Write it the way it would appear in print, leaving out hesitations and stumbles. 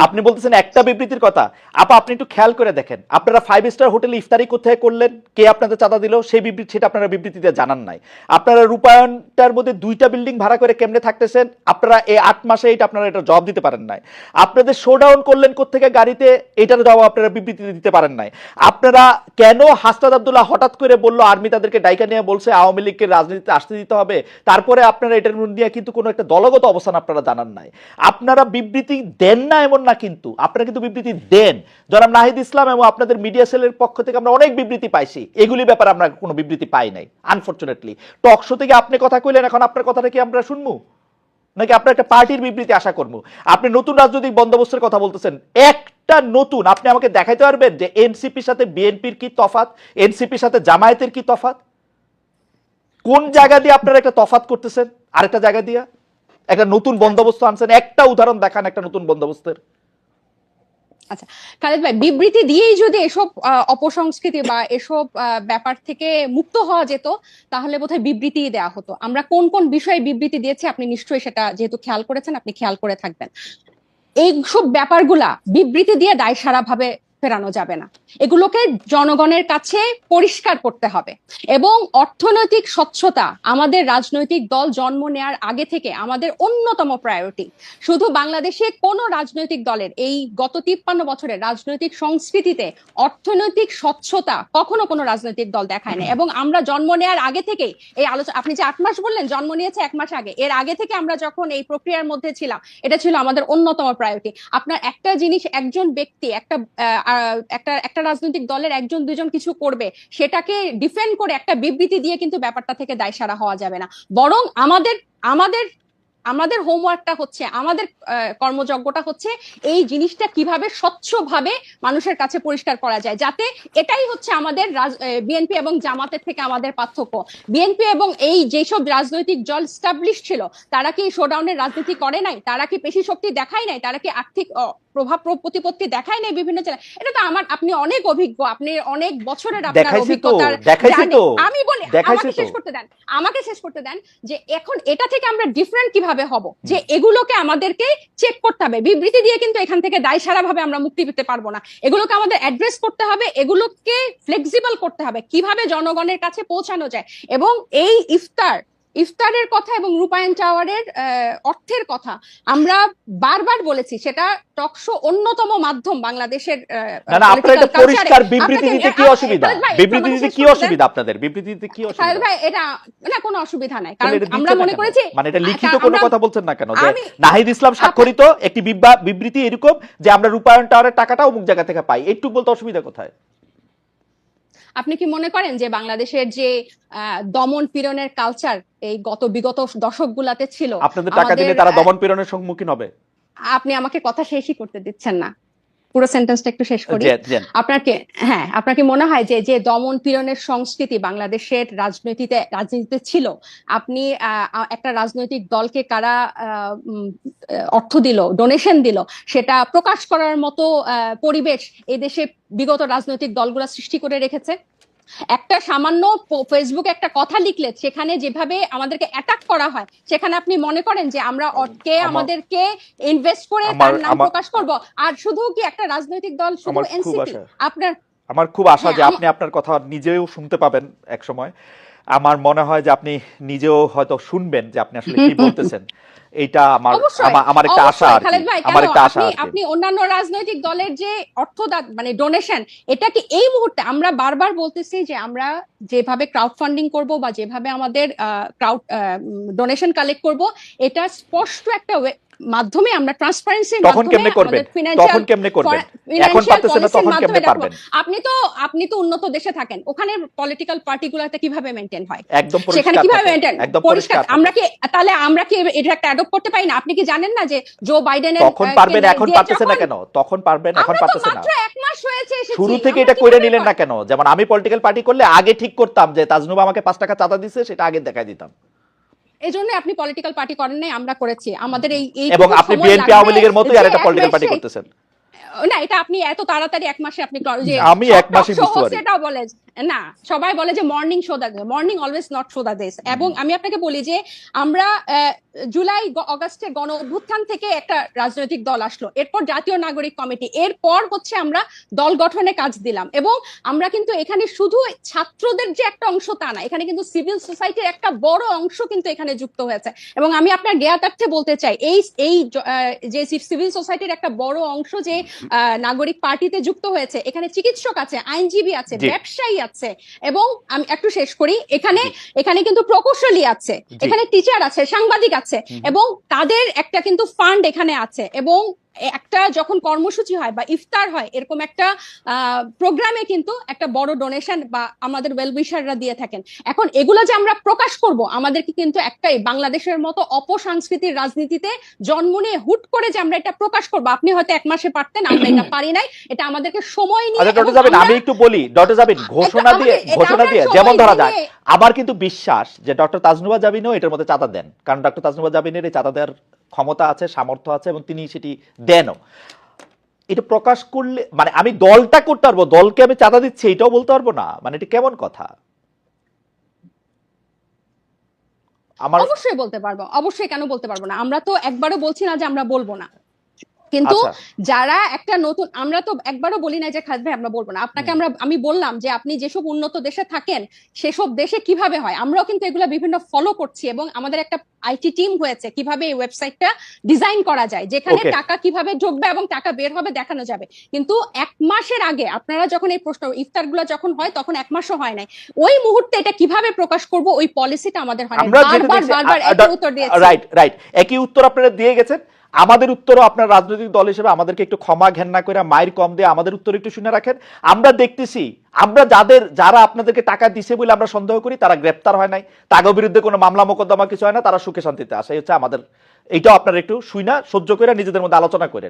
আপনি বলতেছেন একটা বিবৃতির কথা। আপা আপনি একটু খেয়াল করে দেখেন, আপনারা 5 স্টার হোটেলে ইফতারি কোথায় করলেন, কে আপনাদের চাঁদা দিল, সেই বিবৃতি সেটা আপনারা বিবৃতিতে জানান নাই। আপনারা রূপায়ণটার মধ্যে 2টা বিল্ডিং ভাড়া করে কেমনে থাকতেছেন, আপনারা এই 8 মাসে এটা আপনারা এটা জবাব দিতে পারেন নাই। আপনাদের শোডাউন করলেন কোত্থেকে গাড়িতে, এটার জবাব আপনারা বিবৃতিতে দিতে পারেন নাই। আপনারা কেন হাসনাত আব্দুল্লাহ হঠাৎ করে বললো আর্মি তাদেরকে ডাইকা নিয়ে বলছে আওয়ামী লীগকে রাজনীতিতে আসতে দিতে হবে, তারপরে আপনারা এটার নিয়ে কিন্তু কোনো একটা দলগত অবস্থান আপনারা জানান নাই। আপনারা বিবৃতি দেন না এমন না, কিন্তু আপনারা কিন্তু বিবৃতি দেন। জনাব নাহিদ ইসলাম এবং আপনাদের মিডিয়া সেলের পক্ষ থেকে আমরা অনেক বিবৃতি পাইছি, এগুলি ব্যাপারে আমরা কোনো বিবৃতি পাই নাই আনফরচুনেটলি। টক শো থেকে আপনি কথা কইলেন, এখন আপনার কথাটা কি আমরা শুনবো নাকি আপনার একটা পার্টির বিবৃতি আশা করবো? আপনি নতুন রাজনৈতিক বন্দোবস্তের কথা বলতেছেন, একটা নতুন আপনি আমাকে দেখাইতে পারবেন যে এনসিপির সাথে বিএনপির কি তফাৎ, এনসিপির সাথে জামায়াতের কি তফাৎ? কোন জায়গা দিয়ে আপনারা একটা তফাৎ করতেছেন আরেকটা জায়গা দিয়ে একটা নতুন বন্দোবস্ত আনছেন? একটা উদাহরণ দেখান একটা নতুন বন্দোবস্তের। আচ্ছা খালেদ ভাই, বিবৃতি দিয়েই যদি এসব অপসংস্কৃতি বা এসব ব্যাপার থেকে মুক্ত হওয়া যেত তাহলে বোধহয় বিবৃতি দেওয়া হতো। আমরা কোন কোন বিষয়ে বিবৃতি দিয়েছি আপনি নিশ্চয়ই সেটা যেহেতু খেয়াল করেছেন আপনি খেয়াল করে থাকবেন। এইসব ব্যাপারগুলা বিবৃতি দিয়ে দায়সারা ভাবে ফেরানো যাবে না, এগুলোকে জনগণের কাছে পরিষ্কার করতে হবে। এবং অর্থনৈতিক স্বচ্ছতা আমাদের রাজনৈতিক দল জন্ম নেয়ার আগে থেকে আমাদের অন্যতম প্রায়োরিটি। শুধু বাংলাদেশে কোন রাজনৈতিক দলের এই গত 53 বছরের রাজনৈতিক সংস্কৃতিতে অর্থনৈতিক স্বচ্ছতা কখনো কোনো রাজনৈতিক দল দেখায় না। এবং আমরা জন্ম নেয়ার আগে থেকেই এই আলোচনা, আপনি যে 8 মাস বললেন, জন্ম নিয়েছে 1 মাস আগে, এর আগে থেকে আমরা যখন এই প্রক্রিয়ার মধ্যে ছিলাম এটা ছিল আমাদের অন্যতম প্রায়োরিটি। আপনার একটা জিনিস, একজন ব্যক্তি একটা রাজনৈতিক দলের একজন দুজন কিছু করবে সেটাকে ডিফেন্ড করে একটা বিবৃতি দিয়ে কিন্তু ব্যাপারটা থেকে দায়সারা হওয়া যাবে না। বরং আমাদের আমাদের আমাদের হোমওয়ার্কটা হচ্ছে, আমাদের কর্মযজ্ঞটা হচ্ছে এই জিনিসটা কিভাবে স্বচ্ছভাবে মানুষের কাছে পরিষ্কার করা যায়, যাতে এটাই হচ্ছে আমাদের বিএনপি এবং জামাতের থেকে আমাদের পার্থক্য। বিএনপি এবং এই যেসব রাজনৈতিক দল স্টাবলিশ ছিল তারা কি শোডাউনের রাজনীতি করে নাই, তারা কি পেশি শক্তি দেখায় নাই, তারা কি আর্থিক প্রভাব প্রতিপত্তি দেখায় নাই বিভিন্ন জেলায়? এটা তো আপনি অনেক অভিজ্ঞ, আপনি অনেক বছরের আপনার অভিজ্ঞতার। আমি বলি আমাকে শেষ করতে দেন যে এখন এটা থেকে আমরা ডিফারেন্ট কিভাবে হব, যে এগুলোকে আমাদেরকে চেক করতে হবে। বিবৃতি দিয়ে কিন্তু এখান থেকে দায়সারা ভাবে আমরা মুক্তি পেতে পারবো না, এগুলোকে আমাদের অ্যাড্রেস করতে হবে, এগুলোকে ফ্লেক্সিবল করতে হবে কিভাবে জনগণের কাছে পৌঁছানো যায়। এবং এই ইফতারের কথা এবং রূপায়ণ টাওয়ারের অর্থের কথা আমরা বারবার বলেছি, সেটা টকশো অন্যতম মাধ্যম বাংলাদেশের। পরিষ্কার বিবৃতি দিতে কি অসুবিধা? বিবৃতি দিতে কি অসুবিধা আপনাদের? বিবৃতি দিতে কি অসুবিধা? ভাই এটা না, কোনো অসুবিধা নাই, কারণ আমরা মনে করেছি মানে এটা লিখিত কোনো কথা বলছেন না কেন যে নাহিদ ইসলাম স্বাক্ষরিত একটি বিবৃতি এরকম যে আমরা রূপায়ণ টাওয়ারের টাকাটা অমুক জায়গা থেকে পাই, একটু বলতে অসুবিধা কোথায়? আপনি কি মনে করেন যে বাংলাদেশের যে দমন পীড়নের কালচার এই বিগত দশকগুলাতে ছিল, আপনাদের টাকা দিলে তারা দমন পীড়নের সম্মুখীন হবে? আপনি আমাকে কথা শেষই করতে দিচ্ছেন না, পুরো সেন্টেন্সটা একটু শেষ করি। আপনার কি মনে হয় যে দমন পীড়নের সংস্কৃতি বাংলাদেশের রাজনীতিতে ছিল, আপনি একটা রাজনৈতিক দলকে কারা অর্থ দিল, ডোনেশন দিল, সেটা প্রকাশ করার মতো পরিবেশ এই দেশে বিগত রাজনৈতিক দলগুলো সৃষ্টি করে রেখেছে? একটা সামান্য ফেসবুকে একটা কথা লিখলে সেখানে যেভাবে আমাদেরকে অ্যাটাক করা হয়, সেখানে আপনি মনে করেন যে আমরা আমাদেরকে ইনভেস্ট করে তার নাম প্রকাশ করব? আর শুধু কি একটা রাজনৈতিক দল, শুধু এনসিপি? আমার খুব আশা যে আপনি আপনার কথা নিজেও শুনতে পাবেন এক সময়। আমার মনে হয় যে আপনি নিজেও হয়তো শুনবেন যে আপনি আসলে কি বলতেছেন। এটা আমার একটা আশা। আপনি অন্যান্য রাজনৈতিক দলের যে অর্থদান মানে ডোনেশন, এটা কি এই মুহূর্তে আমরা বারবার বলতেছি যে আমরা যেভাবে ক্রাউড ফান্ডিং করব বা যেভাবে আমাদের ক্রাউড ডোনেশন কালেক্ট করব, এটা স্পষ্ট একটা মাধ্যমে আমরা ট্রান্সপারেন্সির মাধ্যমে আপনি তো উন্নত দেশে থাকেন, ওখানে পলিটিক্যাল পার্টিগুলোতে কিভাবে মেইনটেইন হয়, সেখানে কিভাবে মেইনটেইন পরিষ্কার? আমরা কি এটা একটা অ্যাডপ্ট করতে পারি না? আপনি কি জানেন না যে জো বাইডেনের তখন পারবেন, এখন পারতেছেন না কেন? তখন পারবেন, এখন পারতেছেন না। মাত্র 1 মাস হয়েছে এসেছি, শুরু থেকে এটা কইরা নিলেন না কেন? যেমন আমি পলিটিক্যাল পার্টি করলে আগে ঠিক করতাম যে তাজনুবা আমাকে 5 টাকা চাঁদা দিছে, সেটা আগে দেখাই দিতাম। এজন্য আপনি পলিটিক্যাল পার্টি করেন নাই, আমরা করেছি। আমাদের এই এবং আপনি বিএনপি আওয়ামী লীগের মতোই আরেকটা পলিটিক্যাল পার্টি করতেছেন না, এটা আপনি এত তাড়াতাড়ি 1 মাসে আপনি আমি 1 মাসে বুঝতে পারি। সেটাও বলেন না, সবাই বলে যে morning show the morning always not show the দেশ। এবং আমি আপনাকে বলি যে আমরা জুলাই অগাস্টে গণ অভ্যুত্থান থেকে একটা রাজনৈতিক দল আসলো, এরপর জাতীয় নাগরিক কমিটি, এরপর হচ্ছে আমরা দল গঠনে কাজ দিলাম। এবং আমরা কিন্তু এখানে শুধু ছাত্রদের যে একটা অংশ তা না, এখানে কিন্তু সিভিল সোসাইটির একটা বড় অংশ কিন্তু এখানে যুক্ত হয়েছে। এবং আমি আপনার জ্ঞাতার্থে বলতে চাই, এই যে সিভিল সোসাইটির একটা বড় অংশ যে নাগরিক পার্টিতে যুক্ত হয়েছে, এখানে চিকিৎসক আছে, আইনজীবী আছে, ব্যবসায়ী আছে, এবং আমি একটু শেষ করি, এখানে কিন্তু প্রকৌশলী আছে, এখানে টিচার আছে, সাংবাদিক আছে, এবং তাদের একটা কিন্তু ফান্ড এখানে আছে। এবং একটা যখন কর্মসূচি হয় বা ইফতার হয়, এরকম একটা প্রোগ্রামে কিন্তু একটা বড় ডোনেশন বা আমাদের ওয়েলউইশাররা দিয়ে থাকেন। এখন এগুলো যে আমরা প্রকাশ করব, আমাদেরকে কিন্তু একটাই, বাংলাদেশের মতো অপসংস্কৃতির রাজনীতিতে জন্ম নিয়ে হুট করে যে আমরা এটা প্রকাশ করব, আপনি হয়তো 1 মাসে পারতেন, আমরা এটা পারি নাই, এটা আমাদেরকে সময় নিয়ে। আচ্ছা ডক্টর জাবিন, আমি একটু বলি, ডক্টর জাবিন ঘোষণা দিয়ে যেমন ধরা যায়, আমার কিন্তু বিশ্বাস যে ডক্টর তাজনুবা জাবিনও এটার মধ্যে চাঁদা দেন, কারণ ডক্টর তাজনুবা জাবিনের এই চাঁদা দেওয়ার ক্ষমতা আছে, সামর্থ্য আছে, এবং তিনি সেটি দেনও। এটা প্রকাশ করলে মানে আমি দলটা করতে পারবো, দলকে আমি চাঁদা দিচ্ছি এটাও বলতে পারবো না, মানে এটা কেমন কথা? আমার অবশ্যই বলতে পারবো, অবশ্যই, কেন বলতে পারবো না? আমরা তো একবারও বলছি না যে আমরা বলবো না, কিন্তু যারা একটা নতুন, আমরা তো একবারও বলি না যে খালেদ ভাই আমরা বলবো না। আপনাকে আমি বললাম যে আপনি যেসব উন্নত দেশে থাকেন সেসব দেশে কিভাবে হয়, আমরাও কিন্তু এগুলো বিভিন্ন ফলো করছি, এবং আমাদের একটা আইটি টিম হয়েছে কিভাবে এই ওয়েবসাইটটা ডিজাইন করা যায়, যেখানে টাকা কিভাবে ঢুকবে এবং টাকা বের হবে দেখানো যাবে। কিন্তু 1 মাসের আগে আপনারা যখন এই প্রশ্ন ইফতারগুলো যখন হয়, তখন 1 মাসও হয় নাই, ওই মুহূর্তে এটা কিভাবে প্রকাশ করব ওই পলিসিটা আমাদের হয় না। বারবার একই উত্তর দিয়েছি। রাইট, একই উত্তর আপনারা দিয়ে গেছেন। আমাদের উত্তরও আপনার রাজনৈতিক দল হিসেবে আমাদেরকে একটু ক্ষমা ঘেন্না করে মায়ের কম দিয়ে আমাদের উত্তর একটু শুনে রাখেন। আমরা দেখতেছি, আমরা যারা আপনাদেরকে টাকা দিছে বলে আমরা সন্দেহ করি, তারা গ্রেপ্তার হয় নাই, তাদের বিরুদ্ধে কোনো মামলা মোকদ্দমা কিছু হয় না, তারা সুখে শান্তিতে আসে, হচ্ছে আমাদের। এইটাও আপনারা একটু শুই না সহ্য করে নিজেদের মধ্যে আলোচনা করেন।